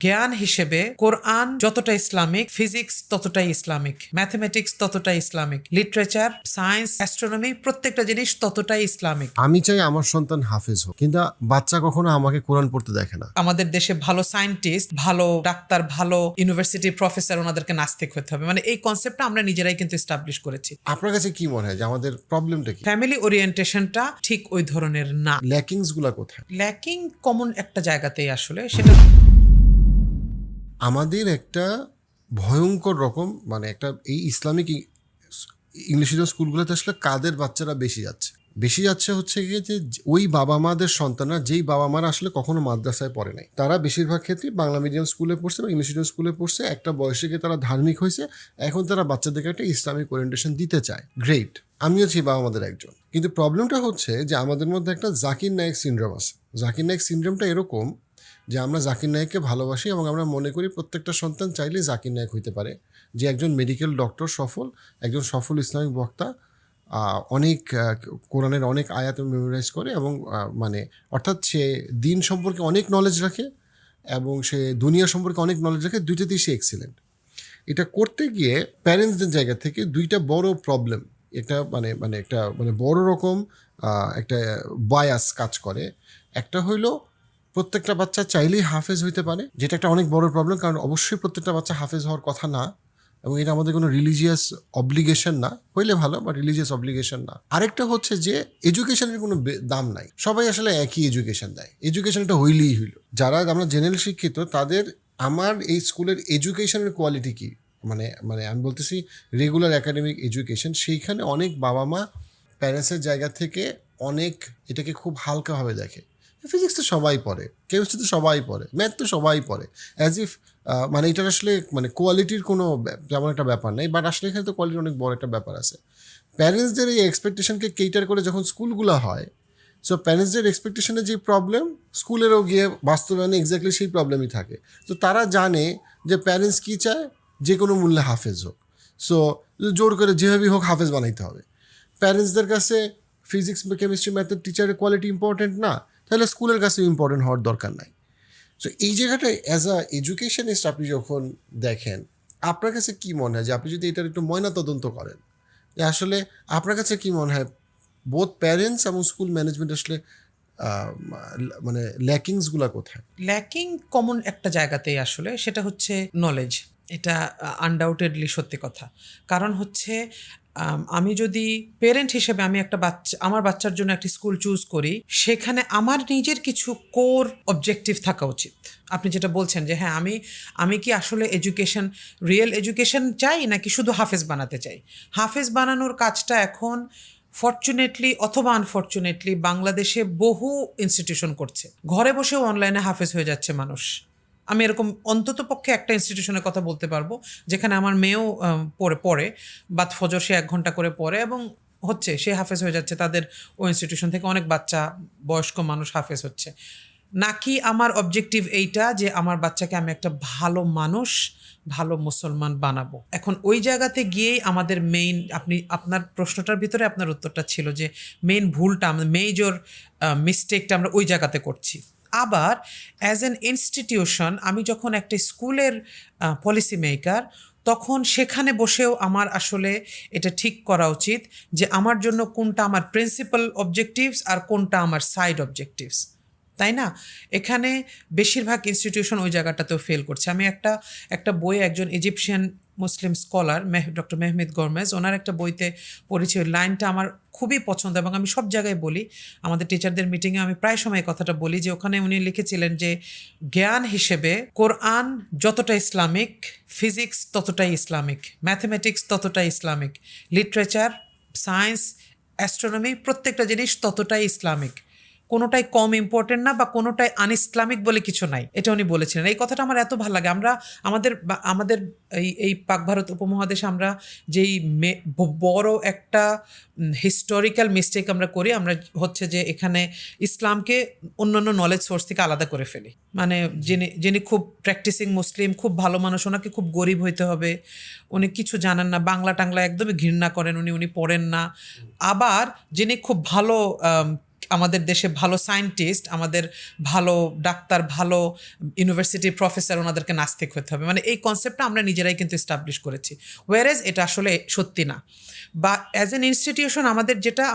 জ্ঞান হিসেবে কোরআন যতটা ইসলামিক, ফিজিক্স ততটাই ইসলামিক, ম্যাথমেটিক্স ততটাই ইসলামিক, লিটারেচার, সায়েন্স, অ্যাস্ট্রোনমি, প্রত্যেকটা জিনিস ততটাই ইসলামিক। আমি চাই আমার সন্তান হাফেজ হোক, কিন্তু বাচ্চা কখনো আমাকে কোরআন পড়তে দেখে না। আমাদের দেশে ভালো সায়েন্টিস্ট, ভালো ডাক্তার, ভালো ইউনিভার্সিটির প্রফেসর, ওনাদেরকে নাস্তিক হতে হবে, মানে এই কনসেপ্টটা আমরা নিজেরাই কিন্তু এস্টাবলিশ করেছি। আপনার কাছে কি মনে হয় যে আমাদের প্রবলেমটা কি? ফ্যামিলি ওরিয়েন্টেশনটা ঠিক ওই ধরনের না। ল্যাকিংস গুলা কোথায়? ল্যাকিং কমন একটা জায়গাতেই আসলে, সেটা আমাদের একটা ভয়ঙ্কর রকম মানে একটা এই ইসলামিক ইংলিশ মিডিয়াম স্কুলগুলোতে আসলে কাদের বাচ্চারা বেশি যাচ্ছে হচ্ছে গিয়ে যে ওই বাবা মাদের সন্তানরা, যেই বাবা মারা আসলে কখনো মাদ্রাসায় পড়ে নাই, তারা বেশিরভাগ ক্ষেত্রে বাংলা মিডিয়াম স্কুলে পড়ছে বা ইংলিশ মিডিয়াম স্কুলে পড়ছে, একটা বয়সে গিয়ে তারা ধার্মিক হয়েছে, এখন তারা বাচ্চাদেরকে একটা ইসলামিক ওরিয়েন্টেশন দিতে চায়। গ্রেট, আমিও চাই বাবা মাদের একজন। কিন্তু প্রবলেমটা হচ্ছে যে আমাদের মধ্যে একটা জাকির নায়েক সিনড্রোম আছে। জাকির নায়েক সিনড্রোমটা এরকম যে আমরা জাকির নায়েককে ভালোবাসি এবং আমরা মনে করি প্রত্যেকটা সন্তান চাইলেই জাকির নায়েক হইতে পারে, যে একজন মেডিকেল ডক্টর সফল, একজন সফল ইসলামিক বক্তা, অনেক কোরআনের অনেক আয়াত মেমোরাইজ করে এবং মানে অর্থাৎ সে দিন সম্পর্কে অনেক নলেজ রাখে এবং সে দুনিয়া সম্পর্কে অনেক নলেজ রাখে, দুইটাতেই সে এক্সিলেন্ট। এটা করতে গিয়ে প্যারেন্টসদের জায়গা থেকে দুইটা বড় প্রবলেম, এটা একটা বড় রকম একটা বায়াস কাজ করে। একটা হইলো প্রত্যেকটা বাচ্চা চাইলেই হাফেজ হইতে পারে, যেটা একটা অনেক বড় প্রবলেম, কারণ অবশ্যই প্রত্যেকটা বাচ্চা হাফেজ হওয়ার কথা না এবং এটা আমাদের কোনো রিলিজিয়াস অব্লিগেশন না, হইলে ভালো বা রিলিজিয়াস অব্লিগেশন না। আরেকটা হচ্ছে যে এডুকেশনের কোনো দাম নাই, সবাই আসলে একই এডুকেশন দেয়, এডুকেশনটা হইলেই হইল। যারা আমরা জেনারেল শিক্ষিত তাদের, আমার এই স্কুলের এডুকেশনের কোয়ালিটি কি, মানে আমি বলতেছি রেগুলার একাডেমিক এডুকেশন, সেইখানে অনেক বাবা মা প্যারেন্টসের জায়গা থেকে অনেক এটাকে খুব হালকাভাবে দেখে। ফিজিক্স তো সবাই পড়ে, কেমিস্ট্রি তো সবাই পড়ে, ম্যাথ তো সবাই পড়ে, অ্যাজ ইফ মানে এটার আসলে মানে কোয়ালিটির কোনো তেমন একটা ব্যাপার নেই। বাট আসলে এখানে তো কোয়ালিটির অনেক বড় একটা ব্যাপার আছে। প্যারেন্টসদের এই এক্সপেকটেশনকে কেটার করে যখন স্কুলগুলো হয়, সো প্যারেন্টসদের এক্সপেকটেশনের যে প্রবলেম, স্কুলেরও গিয়ে বাস্তবায়নে এক্স্যাক্টলি সেই প্রবলেমই থাকে। তো তারা জানে যে প্যারেন্টস কী চায়, যে কোনো মূল্যে হাফেজ হোক, সো জোর করে যেভাবেই হোক হাফেজ বানাইতে হবে। প্যারেন্টসদের কাছে ফিজিক্স, কেমিস্ট্রি, ম্যাথের টিচারের কোয়ালিটি ইম্পর্টেন্ট না, তাহলে স্কুলের কাছে ইম্পর্টেন্ট হওয়ার দরকার নাই। সো এই জায়গাটায় অ্যাজ আ এডুকেশনিস্ট আপনি যখন দেখেন, আপনার কাছে কি মনে হয় যে আপনি যদি এটার একটু ময়না তদন্ত করেন, যে আসলে আপনার কাছে কি মনে হয় বোথ প্যারেন্টস এবং স্কুল ম্যানেজমেন্ট আসলে মানে ল্যাকিংসগুলো কোথায়? ল্যাকিং কমন একটা জায়গাতেই আসলে, সেটা হচ্ছে নলেজ। এটা আনডাউটেডলি সত্যি কথা। কারণ হচ্ছে আমি যদি পেরেন্ট হিসেবে আমি একটা আমার বাচ্চার জন্য একটা স্কুল চুজ করি, সেখানে আমার নিজের কিছু কোর অবজেক্টিভ থাকা উচিত। আপনি যেটা বলছেন যে হ্যাঁ, আমি কি আসলে এডুকেশন, রিয়েল এডুকেশন চাই নাকি শুধু হাফেজ বানাতে চাই? হাফেজ বানানোর কাজটা এখন ফরচুনেটলি অথবা আনফরচুনেটলি বাংলাদেশে বহু ইনস্টিটিউশন করছে। ঘরে বসেও অনলাইনে হাফেজ হয়ে যাচ্ছে মানুষ। আমি এরকম অন্তত পক্ষে একটা ইনস্টিটিউশনের কথা বলতে পারবো যেখানে আমার মেয়েও পড়ে বাদ ফজর সে 1 ঘন্টা করে পড়ে এবং হচ্ছে সে হাফেজ হয়ে যাচ্ছে। তাদের ওই ইনস্টিটিউশন থেকে অনেক বাচ্চা, বয়স্ক মানুষ হাফেজ হচ্ছে। নাকি আমার অবজেক্টিভ এইটা যে আমার বাচ্চাকে আমি একটা ভালো মানুষ, ভালো মুসলমান বানাবো। এখন ওই জায়গাতে গিয়েই আমাদের মেইন, আপনার প্রশ্নটার ভিতরে আপনার উত্তরটা ছিল যে মেইন ভুলটা, মেজর মিস্টেকটা আমরা ওই জায়গাতে করছি। আবার অ্যাজ অ্যান ইনস্টিটিউশন আমি যখন একটা স্কুলের পলিসি মেকার, তখন সেখানে বসেও আমার আসলে এটা ঠিক করা উচিত যে আমার জন্য কোনটা আমার প্রিন্সিপাল অবজেক্টিভস আর কোনটা আমার সাইড অবজেক্টিভস, তাই না? এখানে বেশিরভাগ ইনস্টিটিউশন ওই জায়গাটাতেও ফেল করছে। আমি একটা বই, একজন ইজিপশিয়ান মুসলিম স্কলার ডক্টর মেহমেদ গরমেজ, ওনার একটা বইতে পড়েছি, ওই লাইনটা আমার খুবই পছন্দ এবং আমি সব জায়গায় বলি, আমাদের টিচারদের মিটিংয়ে আমি প্রায় সময় কথাটা বলি, যে ওখানে উনি লিখেছিলেন যে জ্ঞান হিসেবে কোরআন যতটা ইসলামিক, ফিজিক্স ততটাই ইসলামিক, ম্যাথমেটিক্স ততটাই ইসলামিক, লিটারেচার, সায়েন্স, অ্যাস্ট্রোনমি, প্রত্যেকটা জিনিস ততটাই ইসলামিক, কোনোটাই কম ইম্পর্টেন্ট না বা কোনোটাই আনইসলামিক বলে কিছু নাই। এটা উনি বলেছিলেন। এই কথাটা আমার এত ভালো লাগে। আমরা আমাদের এই পাক ভারত উপমহাদেশে আমরা যেই বড় একটা হিস্টোরিক্যাল মিস্টেক আমরা করি, আমরা হচ্ছে যে এখানে ইসলামকে অন্যান্য নলেজ সোর্স থেকে আলাদা করে ফেলি। মানে যিনি খুব প্র্যাকটিসিং মুসলিম, খুব ভালো মানুষ, ওনাকে খুব গরিব হইতে হবে, উনি কিছু জানেন না, বাংলা টাংলা একদমই ঘৃণা করেন, উনি পড়েন না। আবার যিনি খুব ভালো আমাদের দেশে ভালো সায়েন্টিস্ট, আমাদের ভালো ডাক্তার, ভালো ইউনিভার্সিটির প্রফেসর, ওনাদেরকে নাস্তিক হতে হবে, মানে এই কনসেপ্টটা আমরা নিজেরাই কিন্তু এস্টাবলিশ করেছি, ওয়ারেজ এটা আসলে সত্যি না। বা অ্যাজ অ্যান ইনস্টিটিউশন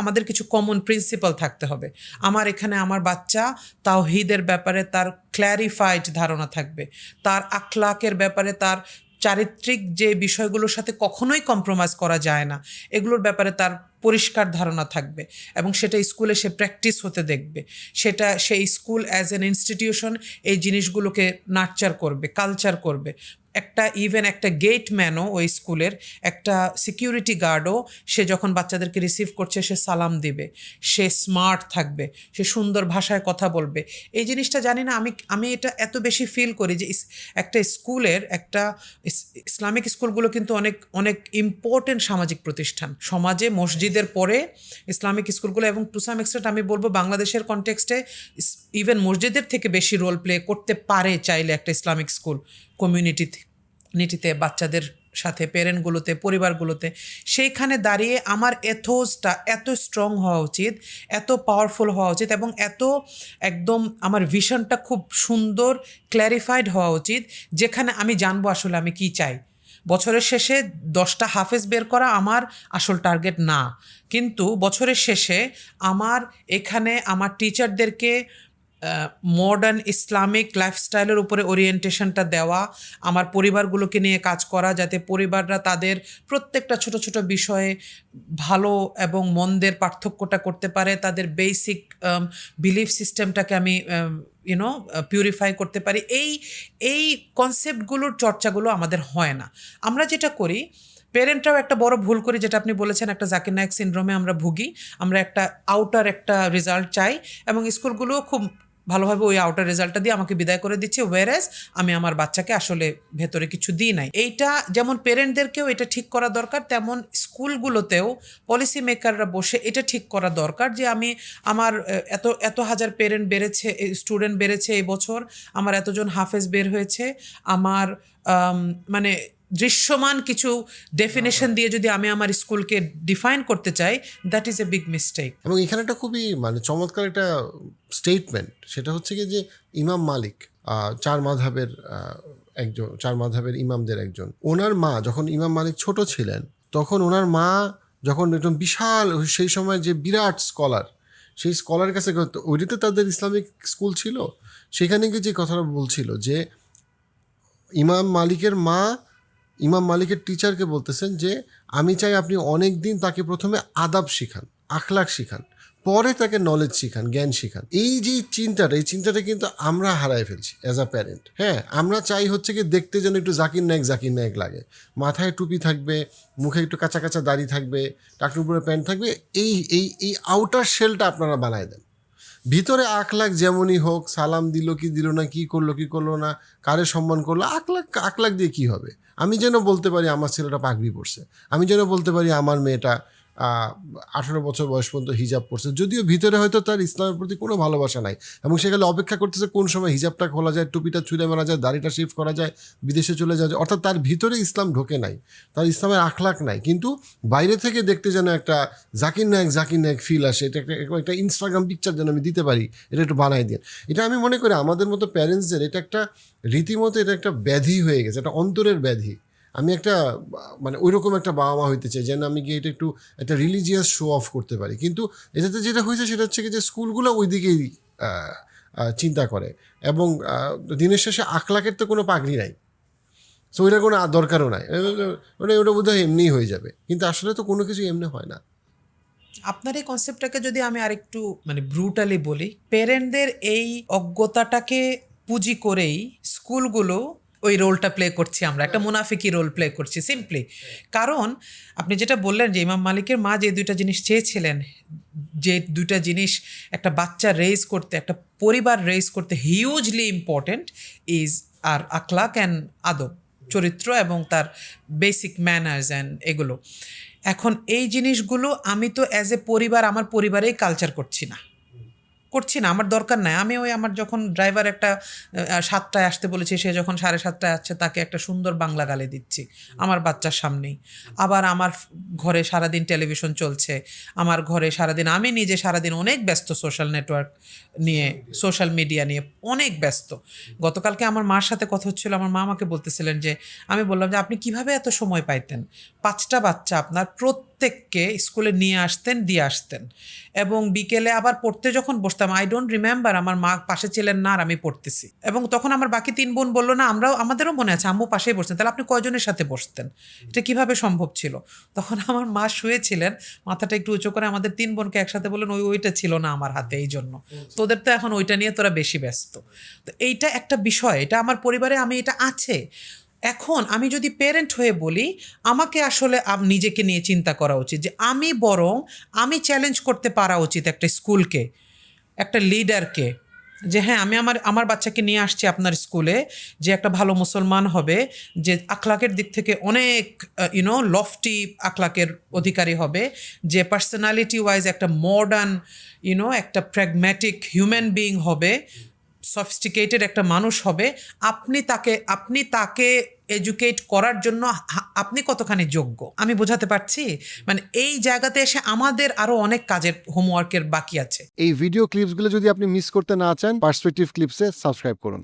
আমাদের কিছু কমন প্রিন্সিপাল থাকতে হবে। আমার এখানে আমার বাচ্চা তাওহীদের ব্যাপারে তার ক্ল্যারিফাইড ধারণা থাকবে, তার আখলাকের ব্যাপারে, তার চারিত্রিক যে বিষয়গুলোর সাথে কখনোই কম্প্রোমাইজ করা যায় না, এগুলোর ব্যাপারে তার পরিষ্কার ধারণা থাকবে, এবং সেটা স্কুলে সে প্র্যাকটিস হতে দেখবে। সেটা সেই স্কুল অ্যাজ অ্যান ইনস্টিটিউশন এই জিনিসগুলোকে নার্চার করবে, কালচার করবে। একটা গেটম্যানও ওই স্কুলের, একটা সিকিউরিটি গার্ডও, সে যখন বাচ্চাদেরকে রিসিভ করছে সে সালাম দিবে, সে স্মার্ট থাকবে, সে সুন্দর ভাষায় কথা বলবে। এই জিনিসটা জানি না, আমি এটা এত বেশি ফিল করি যে একটা স্কুলের, ইসলামিক স্কুলগুলো কিন্তু অনেক অনেক ইম্পর্টেন্ট সামাজিক প্রতিষ্ঠান সমাজে। মসজিদের পরে ইসলামিক স্কুলগুলো, এবং টু সাম এক্সটেন্ট আমি বলবো বাংলাদেশের কনটেক্সটে ইভেন মসজিদের থেকে বেশি রোল প্লে করতে পারে চাইলে একটা ইসলামিক স্কুল কমিউনিটিতে, বাচ্চাদের সাথে, পেরেন্টগুলোতে, পরিবারগুলোতে। সেইখানে দাঁড়িয়ে আমার এথোসটা এত স্ট্রং হওয়া উচিত, এত পাওয়ারফুল হওয়া উচিত, এবং এত একদম আমার ভিশনটা খুব সুন্দর ক্ল্যারিফাইড হওয়া উচিত, যেখানে আমি জানবো আসলে আমি কি চাই। বছরের শেষে 10টা হাফেজ বের করা আমার আসল টার্গেট না, কিন্তু বছরের শেষে আমার এখানে আমার টিচারদেরকে মডার্ন ইসলামিক লাইফস্টাইলের উপরে ওরিয়েন্টেশনটা দেওয়া, আমার পরিবারগুলোকে নিয়ে কাজ করা, যাতে পরিবাররা তাদের প্রত্যেকটা ছোট ছোট বিষয়ে ভালো এবং মন্দের পার্থক্যটা করতে পারে, তাদের বেসিক বিলিফ সিস্টেমটাকে আমি পিউরিফাই করতে পারি। এই কনসেপ্টগুলোর চর্চাগুলো আমাদের হয় না। আমরা যেটা করি, পেরেন্টরাও একটা বড় ভুল করি, যেটা আপনি বলেছেন, একটা জাকির নায়েক সিনড্রোমে আমরা ভুগি। আমরা একটা আউটার একটা রেজাল্ট চাই, এবং স্কুলগুলোও খুব ভালোভাবে ওই আউটার রেজাল্টটা দিয়ে আমাকে বিদায় করে দিচ্ছে, ওয়ারেজ আমি আমার বাচ্চাকে আসলে ভেতরে কিছু দিই নাই। এইটা যেমন পেরেন্টদেরকেও এটা ঠিক করা দরকার, তেমন স্কুলগুলোতেও পলিসি মেকাররা বসে এটা ঠিক করা দরকার যে আমার এত এত হাজার পেরেন্ট বেড়েছে, স্টুডেন্ট বেড়েছে এই বছর, আমার এতজন হাফেজ বের হয়েছে, আমার মানে দৃশ্যমান কিছু ডেফিনেশন দিয়ে যদি আমি আমার স্কুলকে ডিফাইন করতে চাই, that is a big mistake. এবং এখানে একটা খুবই মানে চমৎকার একটা স্টেটমেন্ট, সেটা হচ্ছে কি যে ইমাম মালিক চার মাযহাবের ইমামদের একজন, ওনার মা যখন ইমাম মালিক ছোট ছিলেন, তখন ওনার মা যখন একজন বিশাল, সেই সময় যে বিরাট স্কলার, সেই স্কলারের কাছে, ওইটাতে তাদের ইসলামিক স্কুল ছিল, সেখানে গিয়ে যে কথাটা বলছিল যে ইমাম মালিকের টিচারকে বলতেছেন যে আমি চাই আপনি অনেক দিন তাকে প্রথমে আদাব শিখান, আখলাক শিখান, পরে তাকে নলেজ শিখান, জ্ঞান শিখান। এই চিন্তাটা কিন্তু আমরা হারায় ফেলছি অ্যাজ আ প্যারেন্ট। হ্যাঁ, আমরা চাই হচ্ছে কি দেখতে যেন একটু জাকির নায়েক লাগে, মাথায় টুপি থাকবে, মুখে একটু কাঁচা কাঁচা দাড়ি থাকবে, টাকটুর উপরে প্যান্ট থাকবে, এই আউটার শেলটা আপনারা বানায় দেন। ভিতরে আখলাক যেমনই হোক, সালাম দিল কি দিল না, কি করলো না, কারে সম্মান করলো, আখলাক দিয়ে কি হবে? আমি যেন বলতে পারি আমার ছেলেটা পাগড়ি পরছে, আমি যেন বলতে পারি আমার মেয়েটা 18 বছর বয়স পর্যন্ত হিজাব পরছে, যদিও ভিতরে হয়তো তার ইসলামের প্রতি কোনো ভালোবাসা নাই, এবং সেখানে অপেক্ষা করতেছে কোন সময় হিজাবটা খোলা যায়, টুপিটা ছুঁড়ে মারা যায়, দাড়িটা শিফট করা যায়, বিদেশে চলে যাওয়া যায়। অর্থাৎ তার ভিতরে ইসলাম ঢোকে নাই, তার ইসলামের আখলাক নাই, কিন্তু বাইরে থেকে দেখতে যেন একটা জাকির নায়েক ফিল আসে। এটা একটা ইনস্টাগ্রাম পিকচার যেন আমি দিতে পারি, এটা একটু বানাই দিন। এটা আমি মনে করি আমাদের মতো প্যারেন্টসদের এটা একটা রীতিমতো, এটা একটা ব্যাধি হয়ে গেছে, একটা অন্তরের ব্যাধি। আমি একটা মানে ওইরকম একটা বাবা মা হইতে চাই যেন আমি গিয়ে এটা একটু একটা রিলিজিয়াস শো অফ করতে পারি। কিন্তু এটাতে যেটা হয়েছে সেটা হচ্ছে কি যে স্কুলগুলো ওই দিকেই চিন্তা করে, এবং দিনের শেষে আখলাকের তো কোনো পাগড়ি নাই, সো ওইটা কোনো দরকারও নাই, ওটা বোধহয় এমনিই হয়ে যাবে, কিন্তু আসলে তো কোনো কিছু এমনি হয় না। আপনার এই কনসেপ্টটাকে যদি আমি আরেকটু মানে ব্রুটালি বলি, পেরেন্টদের এই অজ্ঞতাটাকে পুঁজি করেই স্কুলগুলো ওই রোলটা প্লে করছি, আমরা একটা মুনাফিকি রোল প্লে করছি সিম্পলি। কারণ আপনি যেটা বললেন যে ইমাম মালিকের মা যে দুইটা জিনিস চেয়েছিলেন, যে দুইটা জিনিস একটা বাচ্চা রেজ করতে, একটা পরিবার রেজ করতে হিউজলি ইম্পর্টেন্ট ইজ আর আখলাক অ্যান্ড আদব, চরিত্র এবং তার বেসিক ম্যানার্স অ্যান্ড এগুলো। এখন এই জিনিসগুলো আমি তো অ্যাজ এ পরিবার, আমার পরিবারেই কালচার করছি না, করছি না, আমার দরকার নাই। আমি ওই আমার যখন ড্রাইভার একটা 7টায় আসতে বলেছি, সে যখন 7:30টায় আসছে তাকে একটা সুন্দর বাংলা গালি দিচ্ছি আমার বাচ্চার সামনেই। আবার আমার ঘরে সারাদিন টেলিভিশন চলছে, আমার ঘরে সারাদিন আমি নিজে সারাদিন অনেক ব্যস্ত সোশ্যাল নেটওয়ার্ক নিয়ে, সোশ্যাল মিডিয়া নিয়ে অনেক ব্যস্ত। গতকালকে আমার মার সাথে কথা হচ্ছিল, আমার মা আমাকে বলতেছিলেন যে, আমি বললাম যে আপনি কিভাবে এত সময় পাইতেন? 5টা বাচ্চা আপনার, প্রত্যেককে স্কুলে নিয়ে আসতেন, দিয়ে আসতেন, এবং বিকেলে আবার পড়তে যখন বসতাম, আই ডোন্ট রিমেম্বার আমার মা পাশে ছিলেন না আর আমি পড়তেছি। এবং তখন আমার বাকি 3 বোন বললো, না আমাদেরও মনে আছে আম্মু পাশেই বসতেন। তাহলে আপনি কয়জনের সাথে বসতেন? এটা কিভাবে সম্ভব ছিল? তখন আমার মা শুয়েছিলেন, মাথাটা একটু উঁচু করে আমাদের 3 বোনকে একসাথে বললেন, ওইটা ছিল না আমার হাতে, এই জন্য তোদের তো এখন ওইটা নিয়ে তোরা বেশি ব্যস্ত। তো এইটা একটা বিষয়, এটা আমার পরিবারে আমি এটা আছে। এখন আমি যদি পেরেন্ট হয়ে বলি, আমাকে আসলে নিজেকে নিয়ে চিন্তা করা উচিত যে আমি চ্যালেঞ্জ করতে পারা উচিত একটা স্কুলকে, একটা লিডারকে, যে হ্যাঁ আমি আমার বাচ্চাকে নিয়ে আসছি আপনার স্কুলে, যে একটা ভালো মুসলমান হবে, যে আখলাকের দিক থেকে অনেক লফটি আখলাকের অধিকারী হবে, যে পার্সোনালিটি ওয়াইজ একটা মডার্ন একটা প্র্যাগম্যাটিক হিউম্যান বিইং হবে, সফিস্টিকেটেড একটা মানুষ হবে। আপনি তাকে এডুকেট করার জন্য আপনি কতখানি যোগ্য, আমি বোঝাতে পারছি? মানে এই জায়গাতে এসে আমাদের আরো অনেক কাজের হোমওয়ার্কের বাকি আছে। এই ভিডিও ক্লিপসগুলো যদি আপনি মিস করতে না চান, পার্সপেক্টিভ ক্লিপসে সাবস্ক্রাইব করুন।